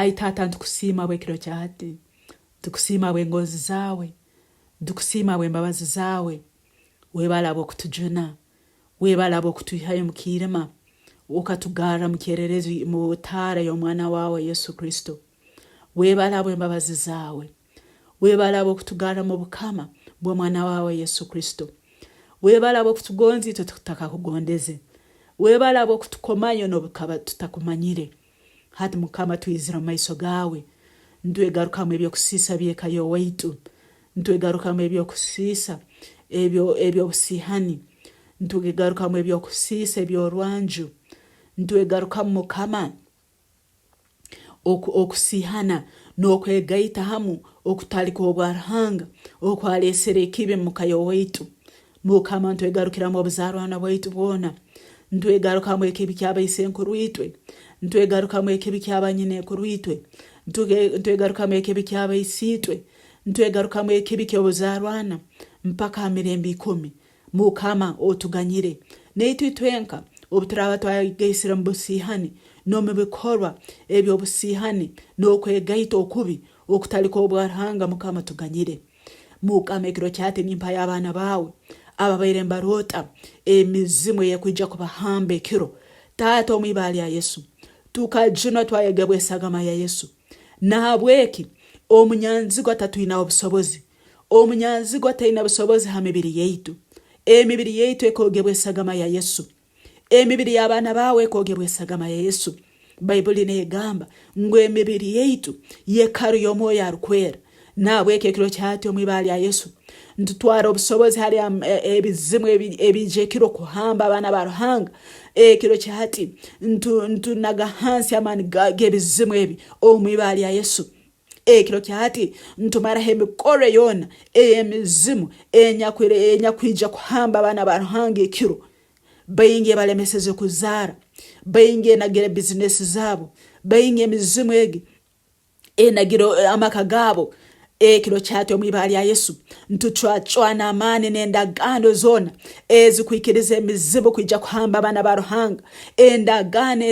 aitata ntukusima bwe kiro kyati tukusima bwe ngozi zawe dukusima bwe mbabazi zawe webala bw'okutujuna webala bw'okutuhayo mu kirima okatugara mu kyererezi mu ttaara y'omwana wawe Yesu Kristo webala bwe mbabazi zawe webala bw'okutugara mu bukama bw'omwana wawe Yesu Kristo webala bw'okutugonzi tutakakugondeze webala bw'okutukomayo n'obukaba tutakumanyire hati mukama tuyizira mu maiso gawe ntwegarukamu ebyokusiisa by'ekayo waitu ntwegarukamu ebyokusiisa ebyo busihani ntwegarukamu ebyokusiisa ebyorwanju ntwegarukamu mukama okusihana n'okwegaita hamu okutalika obwarahanga okwalesera ekibi mukayo waitu mukama ntwegarukiramu obuzarwana bwaitu bwona ntwegarukamu ekibi ky'abaisenkuru itwe ntwegarukamu ekibi ky'abanyine enkuru itwe ntwegarukamu ekibi ky'abaisitwe ntwegarukamu ekibi ky'obuzarwana mpaka mirembe 10 mukama otuganyire neitu twenka obuturaba twageisira mu busihani no mu bikorwa ebyo busihani n'okwegaita okubi okutalika obwarahanga mukama tuganyire mukama ekiro kyate nimpa y'abaana bawe ababaire mbarota emizimu yekwijja kubahamba ekiro taata omwibali ya Yesu tukajuna twayegebwe sagama ya Yesu nahabweki omunyanzigo atatuina obusobozi omunyanzigo ataina obusobozi ha mibiri yeitu emibiri yeitu ekogebwe sagama ya Yesu emibiri y'abaana bawe ekogebwe sagama ya Yesu Bible negamba ngwe emibiri yeitu yekaru y'omwoyo arukwera nahabweki ekiro kyati omwibali ya Yesu ntutwara obusobozi hali ebizimu ebije kiro kuhamba abana baruhanga ekiro kyati ntunaga hansi amani gebizimu ebi omwibali ya Yesu ekiro kyati ntumara hemikore yona emizimu enyakwija kuhamba abana baruhanga ekiro bayinge balemeseze kuzara bayinge nagire business zabo bayinge emizimu egi enagiro amakagabo ekiro kyati omwibali ya Yesu ntuchwachwana amani n'endagano zona ezikwikiriza emizimu kwija kuhamba abana baruhanga endagano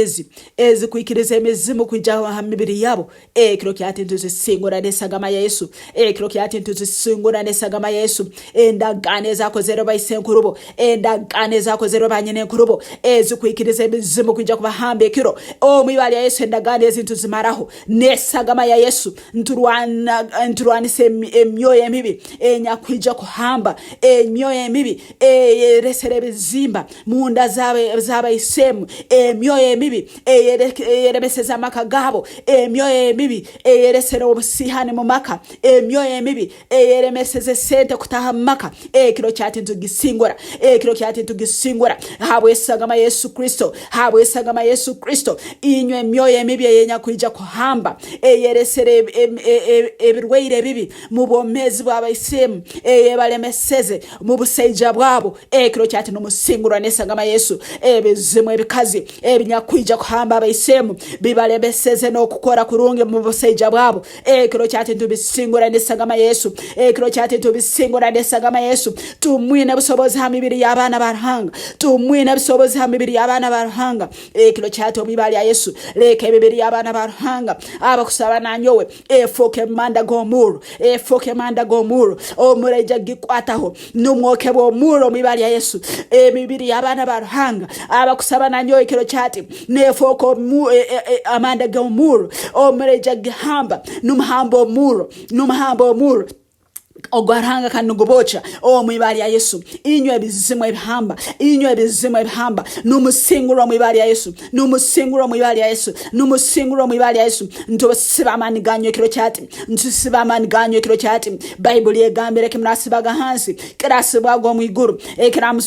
ezikwikiriza emizimu kwija ha mibiri yabo ekiro kyati ntuzisingura nesagama ya Yesu ekiro kyati ntuzisingura nesagama ya Yesu endagano ezakozero baisenkurubo endagano ezakozero banyene enkurubo ezikwikiriza emizimu kwija kubahamba ekiro omwibali ya Yesu endagano ezintuzimaraho nesagama ya Yesu nturwanise emyoyo emibi enyakwija kuhamba emyoyo emibi eyeresere bizimba munda z'abaisemu emyoyo emibi eyerebeseza amakagabo emyoyo emibi eyeresere obusihani mu maka emyoyo emibi eyeremeseze sente kutaha maka ekiro kyati ntugisingura ekiro kyati ntugisingura habwesagama Yesu Kristo habwesagama Yesu Kristo inywe emyoyo emibi enyakwija kuhamba eyeresere ebirweire bibi mu bomezi bw'abaisemu balemeseze mu buseija bwabo ekiro kyati n'omusingura nesagama Yesu ebizimu ebikazi ebinyakwija kuhamba abaisemu bibalemeseze n'okukora kurungi mu buseija bwabo ekiro kyati ntubisingura nesagama Yesu ekiro kyati ntubisingura nesagama Yesu tumwine busobozi ha mibiri y'abana baruhanga tumwine busobozi ha mibiri y'abana baruhanga ekiro kyati omwibali ya Yesu leka emibiri y'abana baruhanga abakusaba nanyowe efoke manda gomuru omureja gikwataho numwoke bw'omuro omwibali ya Yesu emibiri y'abana baruhanga abakusaba nanyowe ekiro kyati nefoko amanda gomuru omureja gihamba numuhamba omuro ogwaranga kanugobocha omwibali ya Yesu inywe bizimu ebihamba numusinguro omwibali ya Yesu numusinguro omwibali ya Yesu numusinguro omwibali ya Yesu ntosiba amani ganyo ekiro kyati ntosiba amani ganyo ekiro kyati Bible yegambira kimnasibaga hansi kirasibwaga omwiguru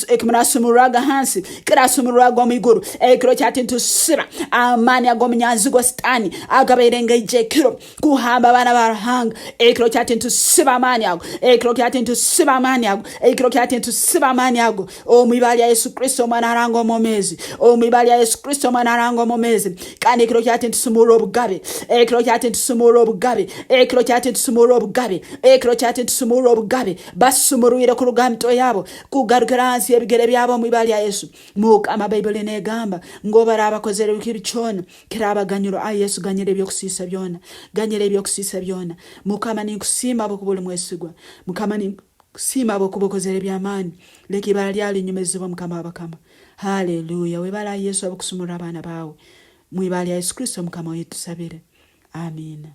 ekimnasumuraga hansi kirasumuraga omwiguru ekiro kyati ntosiba amani agomnyanzi go stani agaberenga ije kiro kuhamba abana baruhanga ekiro kyati ntosiba amani ago ekiro kyati ntusiba amaanyi ago ekiro kyati ntusiba amaanyi ago omwibali ya Yesu Kristo omwana arango omomezi omwibali ya Yesu Kristo omwana arango omomezi kandi ekiro kyati ntusumura obugabe ekiro kyati ntusumura obugabe ekiro kyati ntusumura obugabe ekiro kyati ntusumura obugabe basumurwire ku rugamito yabo kugarukira hansi y'ebigere byabo mwibali ya Yesu Mukama Bible negamba ngo barabakozere ukiri cyona kirabaganyiro Yesu ganyire byokusisa byona ganyire byokusisa byona Mukama ninkusima abo kubuli mwesigwa Mukama ninkusima abo kubokozere byamani leki balyali nyumezibo Mukama abakama haleluya webala Yesu abakusumura abana bawe mwibali ya Yesu Kristo Mukama wetu sabire amen.